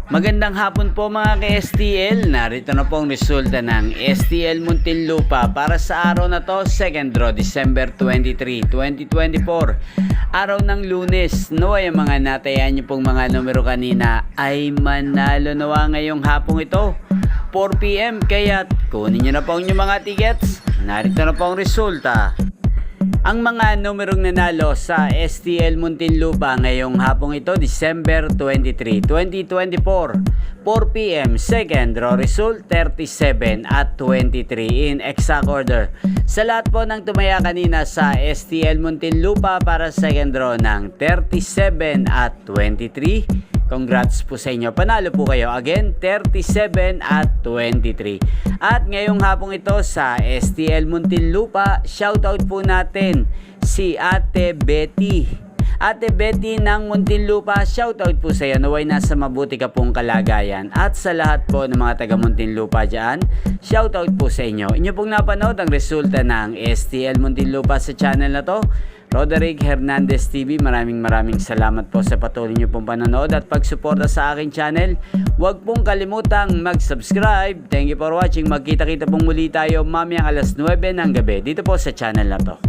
Magandang hapon po mga ka-STL. Narito na po ang resulta ng STL Muntinlupa para sa araw na to, 2nd draw, December 23, 2024. Araw ng Lunes. Naway ang mga natayan niyo pong mga numero kanina ay manalo nawa ngayong hapong ito, 4 PM. Kaya kunin niyo na po ang inyong mga tickets. Narito na po ang resulta. Ang mga numerong nanalo sa STL Muntinlupa ngayong hapong ito, December 23, 2024, 4 PM, second draw result 37 at 23 in exact order. Sa lahat po ng tumaya kanina sa STL Muntinlupa para second draw ng 37 at 23, congrats po sa inyo. Panalo po kayo. Again, 37 at 23. At ngayong hapong ito sa STL Muntinlupa, shoutout po natin si Ate Betty. Ate Betty ng Muntinlupa, shoutout po sa iyo. Naway nasa mabuti ka pong kalagayan. At sa lahat po ng mga taga Muntinlupa dyan, shoutout po sa inyo. Inyo pong napanood ang resulta ng STL Muntinlupa sa channel na to, Roderick Hernandez TV. Maraming salamat po sa patuloy niyo pong panonood at pagsuporta sa aking channel. Huwag pong kalimutang mag-subscribe. Thank you for watching. Magkita-kita pong muli tayo mamayang alas 9 ng gabi dito po sa channel na to.